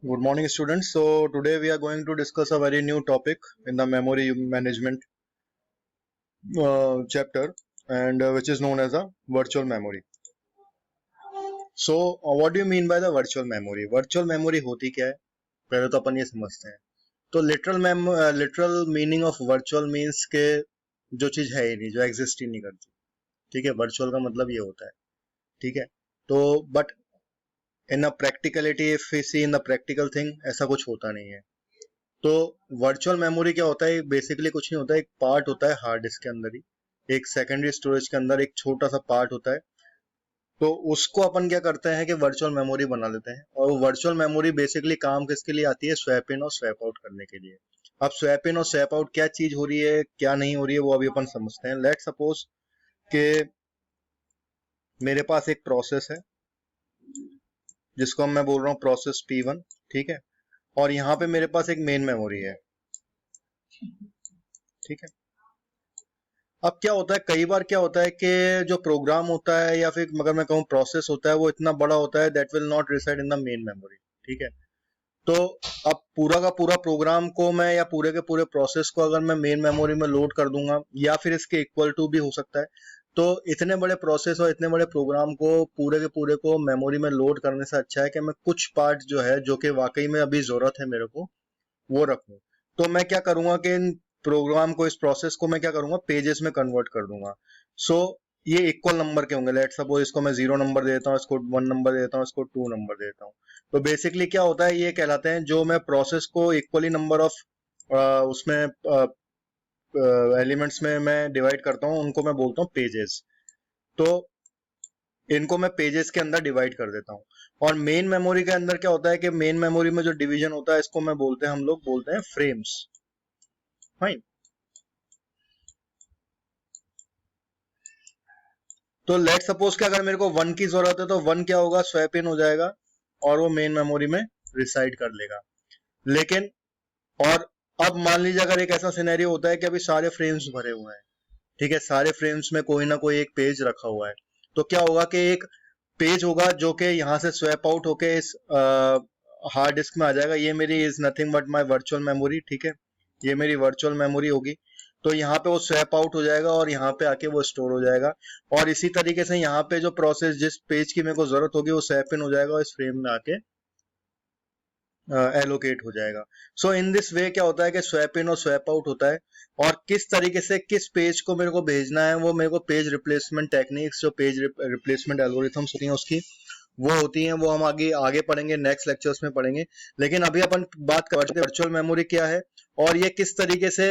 Good morning, students. So today we are going to discuss a very new topic in the memory management chapter, and which is known as a virtual memory. So what do you mean by the virtual memory? Virtual memory होती क्या है? पहले तो अपन ये समझते हैं. तो literal meaning of virtual means के जो चीज है ही नहीं, जो एग्जिस्ट ही नहीं करती. ठीक है, वर्चुअल का मतलब ये होता है. ठीक है, तो but in a practicality if we see in the practical thing ऐसा कुछ होता नहीं है. तो वर्चुअल मेमोरी क्या होता है? बेसिकली कुछ नहीं होता है, एक पार्ट होता है हार्ड डिस्क के अंदर ही, एक सेकेंडरी स्टोरेज के अंदर एक छोटा सा पार्ट होता है. तो उसको अपन क्या करते हैं कि वर्चुअल मेमोरी बना लेते हैं. और वो वर्चुअल मेमोरी बेसिकली काम किसके लिए आती है? स्वैप इन और स्वैप आउट करने के लिए. अब स्वैप इन और स्वैप आउट क्या चीज हो रही है, क्या नहीं हो रही है, वो अभी अपन समझते हैं. लेट सपोज कि मेरे पास एक प्रोसेस है जिसको मैं बोल रहा हूँ प्रोसेस P1. ठीक है, और यहाँ पे मेरे पास एक मेन मेमोरी है. ठीक है, अब क्या होता है, कई बार क्या होता है कि जो प्रोग्राम होता है या फिर अगर मैं कहूँ प्रोसेस होता है, वो इतना बड़ा होता है that will not reside in the main memory. ठीक है, तो अब पूरा का पूरा प्रोग्राम को मैं या पूरे के पूरे प्रोसेस को अगर मैं मेन मेमोरी में लोड कर दूंगा या फिर इसके इक्वल टू भी हो सकता है, तो इतने बड़े प्रोसेस और इतने बड़े प्रोग्राम को पूरे के पूरे को मेमोरी में लोड करने से अच्छा है कि मैं कुछ पार्ट जो है, जो कि वाकई में अभी जरूरत है मेरे को, वो रखूं. तो मैं क्या करूंगा कि इन प्रोग्राम को, इस प्रोसेस को मैं क्या करूंगा, पेजेस में कन्वर्ट कर दूंगा. सो ये इक्वल नंबर के होंगे. लेट सपोज इसको मैं 0 नंबर देता हूँ, इसको 1 नंबर देता हूँ, इसको 2 नंबर देता हूँ. तो बेसिकली क्या होता है, ये कहलाते हैं, जो मैं प्रोसेस को इक्वली नंबर ऑफ उसमें एलिमेंट्स में मैं डिवाइड करता हूँ, उनको मैं बोलता हूँ पेजेस. तो इनको मैं पेजेस के अंदर डिवाइड कर देता हूँ. और मेन मेमोरी के अंदर क्या होता है कि मेन मेमोरी में जो डिवीजन होता है, इसको मैं बोलते हैं, हम लोग बोलते हैं फ्रेम्स. फाइन. तो लेट सपोज कि अगर मेरे को 1 की जरूरत है, तो 1 क्या होगा, स्वैप इन हो जाएगा और वो मेन मेमोरी में रिसाइड कर लेगा. लेकिन और अब मान लीजिए अगर एक ऐसा सिनेरियो होता है कि अभी सारे फ्रेम्स भरे हुए हैं. ठीक है, सारे फ्रेम्स में कोई ना कोई एक पेज रखा हुआ है. तो क्या होगा कि एक पेज होगा जो कि यहाँ से स्वैप आउट होके इस हार्ड डिस्क में आ जाएगा. ये मेरी is nothing but my virtual memory. ठीक है, ये मेरी वर्चुअल मेमोरी होगी. तो यहाँ पे वो स्वैप आउट हो जाएगा और यहाँ पे आके वो स्टोर हो जाएगा. और इसी तरीके से यहाँ पे जो प्रोसेस, जिस पेज की मेरे को जरूरत होगी, वो स्वैप इन हो जाएगा और इस फ्रेम में आके एलोकेट हो जाएगा. सो इन दिस वे क्या होता है कि स्वैप इन और स्वैप आउट होता है. और किस तरीके से किस पेज को मेरे को भेजना है, वो मेरे को पेज रिप्लेसमेंट टेक्निक्स, जो पेज रिप्लेसमेंट एल्गोरिथम्स होती हैं उसकी, वो होती हैं, वो हम आगे आगे पढ़ेंगे, नेक्स्ट लेक्चर्स में पढ़ेंगे. लेकिन अभी अपन बात करते हैं वर्चुअल मेमोरी क्या है और ये किस तरीके से,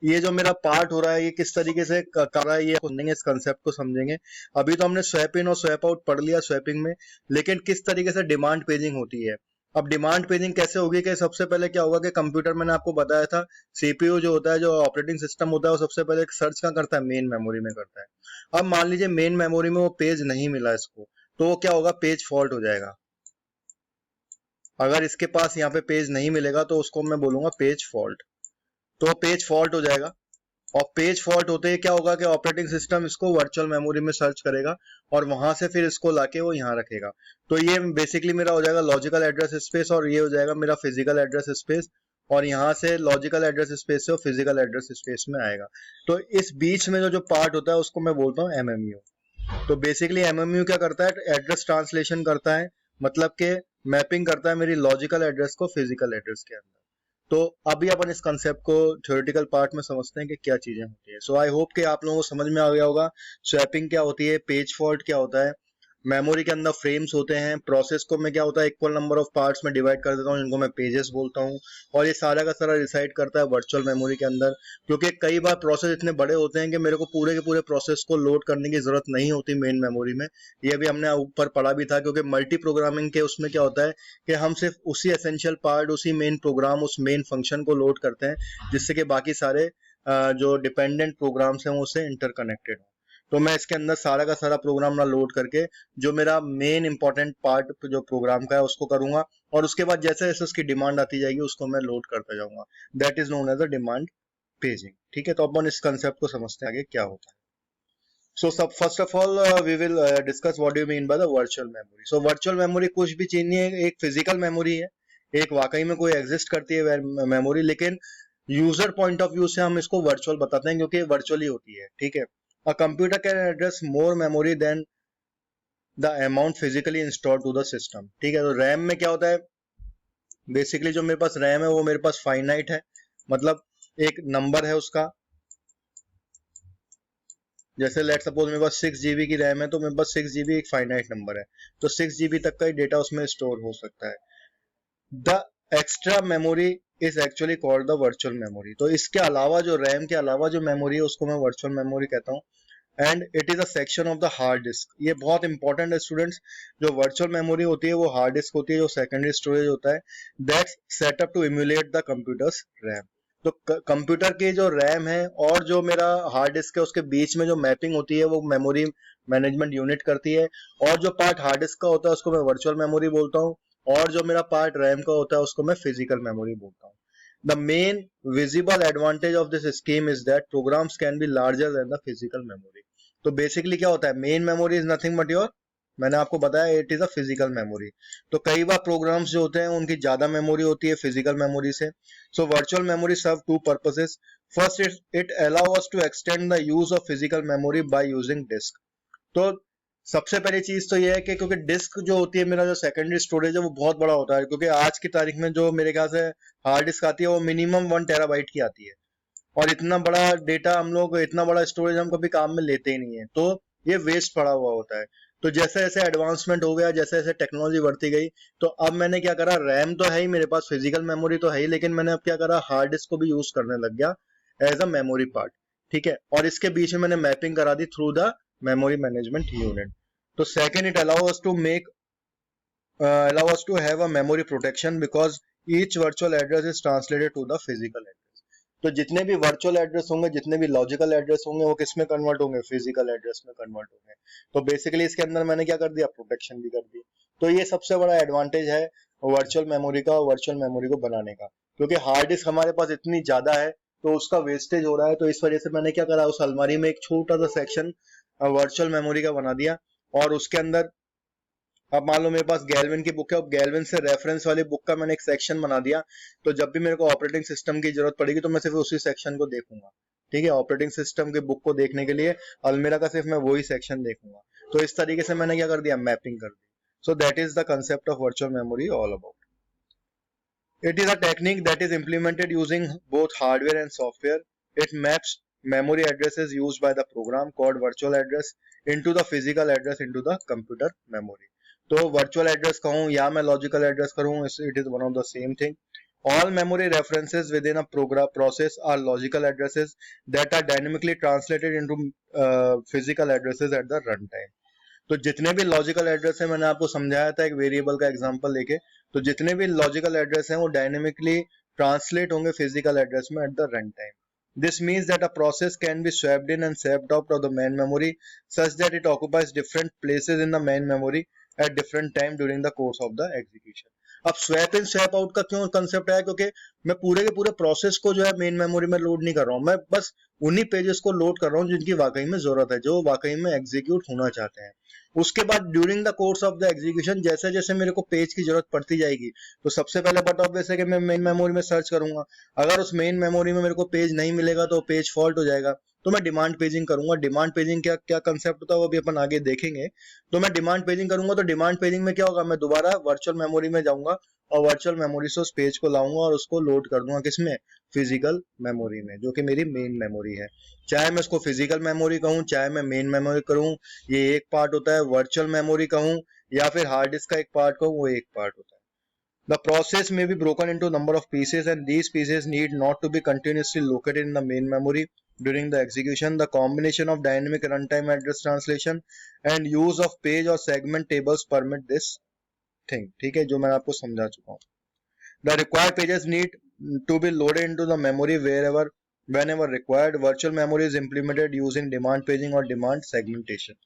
ये जो मेरा पार्ट हो रहा है, ये किस तरीके से कर रहा है, ये समझेंगे, इस कंसेप्ट को समझेंगे. अभी तो हमने स्वैप इन और स्वैप आउट पढ़ लिया स्वैपिंग में, लेकिन किस तरीके से डिमांड पेजिंग होती है. अब डिमांड पेजिंग कैसे होगी कि सबसे पहले क्या होगा कि कंप्यूटर, मैंने आपको बताया था, सीपीयू जो होता है, जो ऑपरेटिंग सिस्टम होता है, वो सबसे पहले सर्च क्या करता है, मेन मेमोरी में करता है. अब मान लीजिए मेन मेमोरी में वो पेज नहीं मिला इसको, तो वो क्या होगा, पेज फॉल्ट हो जाएगा. अगर इसके पास यहाँ पे पेज नहीं मिलेगा तो उसको मैं बोलूंगा पेज फॉल्ट. तो पेज फॉल्ट हो जाएगा. और पेज फॉल्ट होते ही क्या होगा कि ऑपरेटिंग सिस्टम इसको वर्चुअल मेमोरी में सर्च करेगा और वहां से फिर इसको लाके वो यहाँ रखेगा. तो ये बेसिकली मेरा हो जाएगा लॉजिकल एड्रेस स्पेस और ये हो जाएगा मेरा फिजिकल एड्रेस स्पेस. और यहाँ से लॉजिकल एड्रेस स्पेस से वो फिजिकल एड्रेस स्पेस में आएगा. तो इस बीच में जो पार्ट होता है उसको मैं बोलता हूँ एमएमयू. तो बेसिकली एमएमयू क्या करता है, एड्रेस ट्रांसलेशन करता है, मतलब के मैपिंग करता है मेरी लॉजिकल एड्रेस को फिजिकल एड्रेस के अंदर. तो अभी अपन इस कंसेप्ट को थ्योरेटिकल पार्ट में समझते हैं कि क्या चीजें होती है. सो आई होप कि आप लोगों को समझ में आ गया होगा स्वैपिंग क्या होती है, पेज फॉल्ट क्या होता है, मेमोरी के अंदर फ्रेम्स होते हैं, प्रोसेस को मैं क्या होता है इक्वल नंबर ऑफ पार्ट्स में डिवाइड कर देता हूँ, जिनको मैं पेजेस बोलता हूँ. और ये सारा का सारा रिसाइड करता है वर्चुअल मेमोरी के अंदर. क्योंकि कई बार प्रोसेस इतने बड़े होते हैं कि मेरे को पूरे के पूरे प्रोसेस को लोड करने की जरूरत नहीं होती मेन मेमोरी में. ये भी हमने ऊपर पढ़ा भी था, क्योंकि मल्टी प्रोग्रामिंग के उसमें क्या होता है कि हम सिर्फ उसी एसेंशियल पार्ट, उसी मेन प्रोग्राम, उस मेन फंक्शन को लोड करते हैं, जिससे कि बाकी सारे जो डिपेंडेंट प्रोग्राम्स हैं वो उससे इंटरकनेक्टेड हो. तो मैं इसके अंदर सारा का सारा प्रोग्राम ना लोड करके जो मेरा मेन इंपॉर्टेंट पार्ट जो प्रोग्राम का है उसको करूंगा, और उसके बाद जैसे जैसे उसकी डिमांड आती जाएगी उसको मैं लोड करता जाऊंगा. That is known as a demand paging. ठीक है, तो अपन इस कंसेप्ट को समझते हैं आगे क्या होता है. सो सब first of all we will discuss what do you mean by the virtual memory. So virtual memory कुछ भी चीज नहीं है, एक फिजिकल मेमोरी है. एक वाकई में कोई एग्जिस्ट करती है मेमोरी, लेकिन यूजर पॉइंट ऑफ व्यू से हम इसको वर्चुअल बताते हैं क्योंकि वर्चुअली होती है, ठीक है। A computer can address more memory than the amount physically install to the system, ठीक है। तो रैम में क्या होता है, बेसिकली जो मेरे पास रैम है वो मेरे पास फाइनाइट है, मतलब एक नंबर है उसका। जैसे लेट सपोज मेरे पास 6 GB की रैम है, तो मेरे पास 6 GB एक फाइनाइट नंबर है, तो 6 GB तक का ही डेटा उसमें स्टोर हो सकता है। The extra memory is actually called the virtual memory. तो इसके अलावा जो रैम के अलावा जो मेमोरी है उसको मैं वर्चुअल मेमोरी कहता हूँ। And it is a section of the hard disk. ये बहुत इंपॉर्टेंट है स्टूडेंट्स। जो वर्चुअल मेमोरी होती है वो हार्ड डिस्क होती है, जो सेकेंडरी स्टोरेज होता है, that's setup to emulate the computer's RAM. तो कंप्यूटर की जो रैम है और जो मेरा हार्ड डिस्क है उसके बीच में जो मैपिंग होती है वो मेमोरी मैनेजमेंट यूनिट करती है। और जो पार्ट हार्ड डिस्क का होता है उसको मैं वर्चुअल मेमोरी बोलता हूँ, और जो मेरा पार्ट रैम का होता है उसको मैं फिजिकल मेमोरी बोलता हूँ। The main visible advantage of this scheme is that programs can be larger than the physical memory. तो बेसिकली क्या होता है, main memory is nothing but your, मैंने आपको बताया it is a physical memory. तो कई बार प्रोग्राम्स जो होते हैं उनकी ज्यादा मेमोरी होती है फिजिकल मेमोरी से। So virtual memory serve two purposes. First, it allow us to extend the use of physical memory by using disk. तो सबसे पहली चीज तो ये है कि क्योंकि डिस्क जो होती है, मेरा जो सेकेंडरी स्टोरेज है वो बहुत बड़ा होता है, क्योंकि आज की तारीख में जो मेरे ख्याल से हार्ड डिस्क आती है वो मिनिमम 1 TB की आती है, और इतना बड़ा डेटा हम लोग, इतना बड़ा स्टोरेज हम कभी काम में लेते ही नहीं है, तो ये वेस्ट पड़ा हुआ होता है। तो जैसे जैसे एडवांसमेंट हो गया, जैसे जैसे टेक्नोलॉजी बढ़ती गई, तो अब मैंने क्या करा, रैम तो है ही मेरे पास, फिजिकल मेमोरी तो है ही, लेकिन मैंने अब क्या करा, हार्ड डिस्क को भी यूज करने लग गया एज अ मेमोरी पार्ट, ठीक है। और इसके बीच में मैंने मैपिंग करा दी through the memory management unit. तो second, it allow us to have a memory protection because each virtual address is translated to the physical address. तो जितने भी वर्चुअल एड्रेस होंगे, जितने भी लॉजिकल एड्रेस होंगे, वो किस में कन्वर्ट होंगे, फिजिकल एड्रेस में कन्वर्ट होंगे। तो बेसिकली इसके अंदर मैंने क्या कर दिया, प्रोटेक्शन भी कर दी। तो ये सबसे बड़ा एडवांटेज है वर्चुअल मेमोरी का, वर्चुअल मेमोरी को बनाने का, क्योंकि हार्ड डिस्क हमारे पास इतनी ज्यादा है तो उसका वेस्टेज हो रहा है। तो इस वजह से मैंने क्या करा, उस अलमारी में एक छोटा सा सेक्शन वर्चुअल मेमोरी का बना दिया, और उसके अंदर, अब मान लो मेरे पास गैल्विन की बुक है, अब गैल्विन से रेफरेंस वाली बुक का मैंने एक सेक्शन बना दिया, तो जब भी मेरे को ऑपरेटिंग सिस्टम की जरूरत पड़ेगी तो मैं सिर्फ उसी सेक्शन को देखूंगा, ठीक है। ऑपरेटिंग सिस्टम की बुक को देखने के लिए अलमीरा का सिर्फ मैं वही सेक्शन देखूंगा। तो इस तरीके से मैंने क्या कर दिया, मैपिंग कर दी। So that is the concept of virtual memory all about. It is a technique that is implemented using both hardware and software. It maps memory addresses used by the program called virtual address into the physical address into the computer memory. तो virtual address कहूं या मैं logical address करूं, it is one of the same thing. All memory references within a program process are logical addresses that are dynamically translated into physical addresses at the run time. तो जितने भी logical address है, मैंने आपको समझाया था एक variable का एग्जांपल लेके, तो जितने भी लॉजिकल एड्रेस हैं वो डायनेमिकली ट्रांसलेट होंगे फिजिकल एड्रेस में eight the run time. This means that a process can be swapped in and swapped out of the main memory such that it occupies different places in the main memory at different time during the course of the execution. अब swap in swap out का क्यों concept है, क्योंकि मैं पूरे के पूरे process को जो है मेन मेमोरी में लोड नहीं कर रहा हूं, मैं बस उन्हीं पेजेस को लोड कर रहा हूं जिनकी वाकई में जरूरत है, जो वाकई में एग्जीक्यूट होना चाहते हैं। उसके बाद during the course of the execution जैसे जैसे मेरे को पेज की जरूरत पड़ती जाएगी, तो सबसे पहले बट ऑब्वियस है कि मैं मेन मेमोरी में सर्च करूंगा। अगर उस मेन मेमोरी में मेरे को पेज नहीं मिलेगा तो पेज फॉल्ट हो जाएगा, तो मैं डिमांड पेजिंग करूंगा। डिमांड पेजिंग क्या क्या कंसेप्ट होता है वो भी अपन आगे देखेंगे। तो मैं डिमांड पेजिंग करूंगा, तो डिमांड पेजिंग में क्या होगा, मैं दोबारा वर्चुअल मेमोरी में जाऊंगा और वर्चुअल मेमोरी से उस पेज को लाऊंगा और उसको लोड कर दूंगा किसमें, फिजिकल मेमोरी में, जो कि मेरी मेन मेमोरी है। चाहे मैं उसको फिजिकल मेमोरी कहूं, चाहे मैं मेन मेमोरी करूं, ये एक पार्ट होता है। वर्चुअल मेमोरी कहूं या फिर हार्ड डिस्क का एक पार्ट कहूं, वो एक पार्ट होता है। The process may be broken into number of pieces and these pieces need not to be continuously located in the main memory during the execution. The combination of dynamic runtime address translation and use of page or segment tables permit this thing, ठीक है, जो मैं आपको समझा चुका हूँ। The required pages need to be loaded into the memory whenever required. Virtual memory is implemented using demand paging or demand segmentation.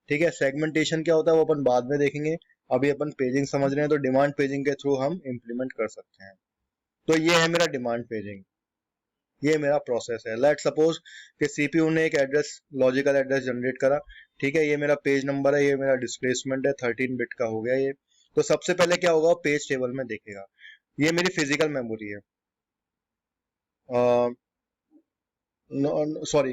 ठीक है, सेगमेंटेशन क्या होता है वो अपन बाद में देखेंगे, अभी अपन पेजिंग समझ रहे हैं, तो डिमांड पेजिंग के थ्रू हम इंप्लीमेंट कर सकते हैं। तो ये है मेरा डिमांड पेजिंग, ये मेरा प्रोसेस है। लेट सपोज कि सीपीयू ने एक एड्रेस, लॉजिकल एड्रेस जनरेट करा, ठीक है, ये मेरा पेज नंबर है, ये मेरा डिस्प्लेसमेंट है, 13 बिट का हो गया ये। तो सबसे पहले क्या होगा, पेज टेबल में देखेगा। ये मेरी फिजिकल मेमोरी है, sorry,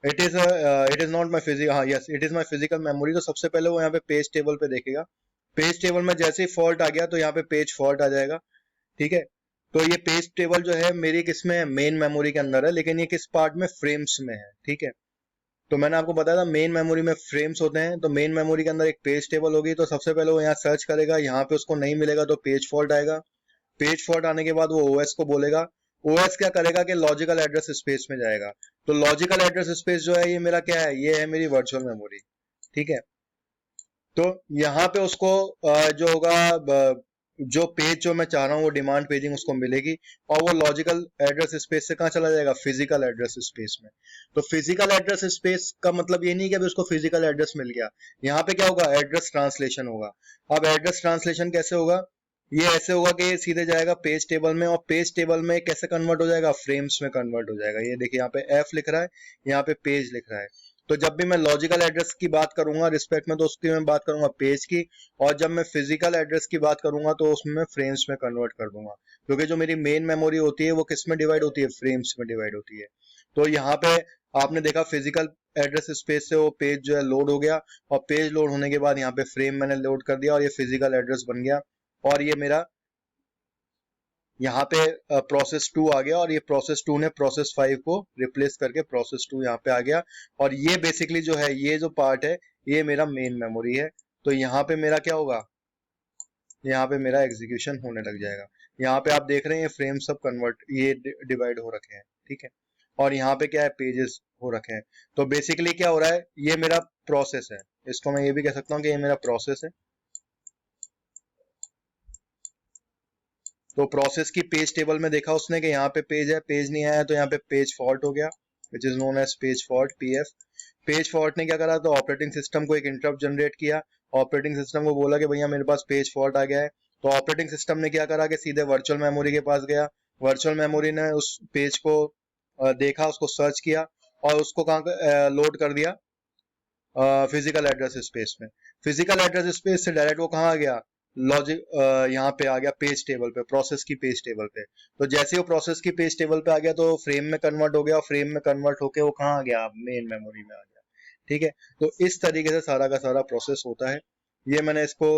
it is not my physical, हाँ yes it is my physical memory. तो सबसे पहले वो यहाँ पे पेज टेबल पे देखेगा, पेज टेबल में जैसे ही फॉल्ट आ गया तो यहाँ पे पेज फॉल्ट आ जाएगा, ठीक है। तो ये पेज टेबल जो है मेरी किसमें है, मेन मेमोरी के अंदर है, लेकिन ये किस पार्ट में, फ्रेम्स में है, ठीक है। तो मैंने आपको बताया था मेन मेमोरी में फ्रेम्स होते हैं, तो मेन मेमोरी के अंदर एक पेज टेबल होगी, तो सबसे पहले वो यहाँ सर्च करेगा, यहाँ पे उसको नहीं मिलेगा तो पेज फॉल्ट आएगा, पेज फॉल्ट आने के बाद वो ओएस को बोलेगा, ओएस क्या करेगा कि लॉजिकल एड्रेस स्पेस में जाएगा। तो लॉजिकल एड्रेस स्पेस जो है ये मेरा क्या है, ये है मेरी वर्चुअल मेमोरी, ठीक है। तो यहाँ पे उसको जो होगा, जो पेज जो मैं चाह रहा हूँ वो डिमांड पेजिंग उसको मिलेगी, और वो लॉजिकल एड्रेस स्पेस से कहाँ चला जाएगा, फिजिकल एड्रेस स्पेस में। तो फिजिकल एड्रेस स्पेस का मतलब ये नहीं कि अभी उसको फिजिकल एड्रेस मिल गया, यहाँ पे क्या होगा, एड्रेस ट्रांसलेशन होगा। अब एड्रेस ट्रांसलेशन कैसे होगा, ये ऐसे होगा कि ये सीधे जाएगा पेज टेबल में, और पेज टेबल में कैसे कन्वर्ट हो जाएगा, फ्रेम्स में कन्वर्ट हो जाएगा। ये देखिए यहाँ पे एफ लिख रहा है, यहाँ पे पेज लिख रहा है। तो जब भी मैं लॉजिकल एड्रेस की बात करूंगा रिस्पेक्ट में, तो उसकी मैं बात करूंगा पेज की, और जब मैं फिजिकल एड्रेस की बात करूंगा तो उसमें मैं फ्रेम्स में कन्वर्ट कर दूंगा, क्योंकि जो मेरी मेन मेमोरी होती है वो किस में डिवाइड होती है, फ्रेम्स में डिवाइड होती है। तो यहाँ पे आपने देखा फिजिकल एड्रेस स्पेस से वो पेज जो है लोड हो गया, और पेज लोड होने के बाद यहाँ पे फ्रेम मैंने लोड कर दिया, और ये फिजिकल एड्रेस बन गया, और ये मेरा यहाँ पे प्रोसेस 2 आ गया, और ये प्रोसेस 2 ने प्रोसेस 5 को रिप्लेस करके प्रोसेस 2 यहाँ पे आ गया। और ये बेसिकली जो है, ये जो पार्ट है ये मेरा मेन मेमोरी है। तो यहाँ पे मेरा क्या होगा, यहाँ पे मेरा एग्जीक्यूशन होने लग जाएगा। यहाँ पे आप देख रहे हैं फ्रेम सब कन्वर्ट, ये डिवाइड हो रखे हैं, ठीक है। और यहाँ पे क्या है, पेजेस हो रखे हैं। तो बेसिकली क्या हो रहा है, ये मेरा प्रोसेस है, इसको मैं ये भी कह सकता हूँ कि ये मेरा प्रोसेस है। तो प्रोसेस की पेज टेबल में देखा उसने कि यहाँ पे पेज है, पेज नहीं आया, तो यहाँ पे पेज फॉल्ट हो गया, which is known as page fault, PF. Page fault ने क्या करा, तो ऑपरेटिंग सिस्टम को एक इंटरप्ट जनरेट किया, ऑपरेटिंग सिस्टम को बोला कि भैया मेरे पास पेज फॉल्ट आ गया है। तो ऑपरेटिंग सिस्टम ने क्या करा कि सीधे वर्चुअल मेमोरी के पास गया, वर्चुअल मेमोरी ने उस पेज को देखा, उसको सर्च किया, और उसको कहाँ लोड कर दिया, फिजिकल एड्रेस स्पेस में। फिजिकल एड्रेस स्पेस से डायरेक्ट वो कहाँ आ गया, लॉजिक यहाँ पे आ गया पेज टेबल पे, प्रोसेस की पेज टेबल पे। तो जैसे वो प्रोसेस की पेज टेबल पे आ गया तो फ्रेम में कन्वर्ट हो गया, और फ्रेम में कन्वर्ट होके वो कहाँ आ गया, मेन मेमोरी में आ गया, ठीक है। तो इस तरीके से सारा का सारा प्रोसेस होता है। ये मैंने इसको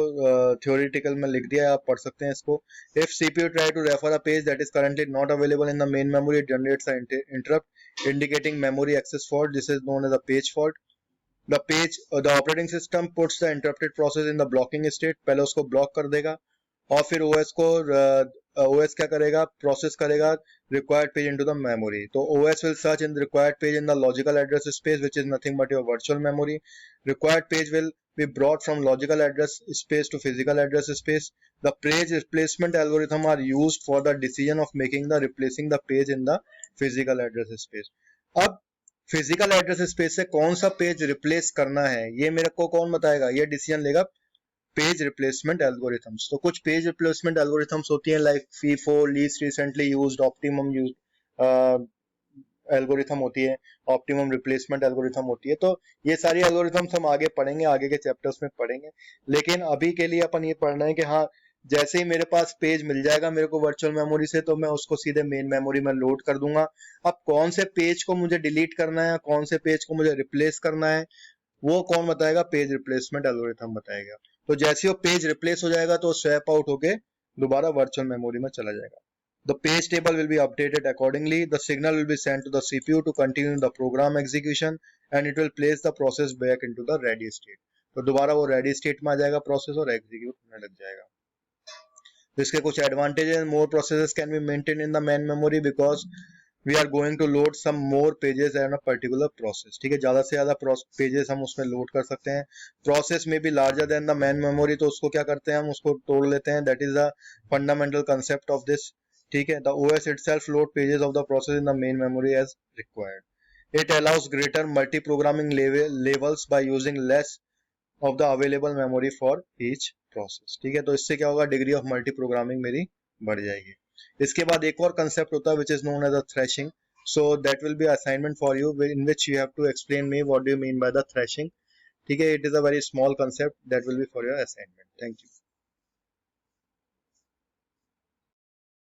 थ्योरेटिकल में लिख दिया है, आप पढ़ सकते हैं इसको। If CPU try to refer a page that is currently not available in the main memory, it generates a interrupt indicating memory access fault, this is known as a page fault. the operating system puts the interrupted process in the blocking state, पहले उसको block कर देगा, और फिर OS को OS क्या करेगा, process करेगा required page into the memory. तो OS will search in the required page in the logical address space, which is nothing but your virtual memory. Required page will be brought from logical address space to physical address space. The page replacement algorithm are used for the decision of making the replacing the page in the physical address space. अब physical address space से कौन सा page replace करना है ये मेरे को कौन बताएगा, ये डिसीजन लेगा पेज रिप्लेसमेंट एल्गोरिथम्स। तो कुछ पेज रिप्लेसमेंट एल्गोरिथम्स होती हैं like FIFO, least recently used, optimum use algorithm होती है, ऑप्टिमम रिप्लेसमेंट एल्गोरिथम होती है। तो ये सारी एल्गोरिथम्स हम आगे पढ़ेंगे, आगे के चैप्टर्स में पढ़ेंगे। लेकिन अभी के लिए अपन ये पढ़ना है कि हाँ, जैसे ही मेरे पास पेज मिल जाएगा मेरे को वर्चुअल मेमोरी से, तो मैं उसको सीधे मेन मेमोरी में लोड कर दूंगा। अब कौन से पेज को मुझे डिलीट करना है, कौन से पेज को मुझे रिप्लेस करना है, वो कौन बताएगा, पेज रिप्लेसमेंट एल्गोरिथम बताएगा। तो जैसे ही वो पेज रिप्लेस हो जाएगा तो स्वैप आउट होके दोबारा वर्चुअल मेमोरी में चला जाएगा। The page table will be updated accordingly. The signal will be sent to the CPU to continue the program execution, and it will place the process back into the ready state. तो दोबारा वो ready state में आ जाएगा process और execute होने लग जाएगा। तो इसके कुछ advantages, more processes can be maintain in the main memory because we are going to load some more pages in a particular process, ठीक है। ज्यादा से ज्यादा पेजेस हम उसमें लोड कर सकते हैं। प्रोसेस में भी larger than the main memory, तो उसको क्या करते हैं, हम उसको तोड़ लेते हैं। That is the fundamental concept of this, ठीक है। The OS itself load pages of the process in the main memory as required. It allows greater multi-programming levels by using less of the available memory for each process, ठीक है। तो इससे क्या होगा, degree of multi programming मेरी बढ़ जाएगी। इसके बाद एक और कंसेप्ट होता है which is known as a thrashing. So that will be assignment for you in which you have to explain me what do you mean by the thrashing, ठीक है। It is a very small concept that will be for your assignment. Thank you.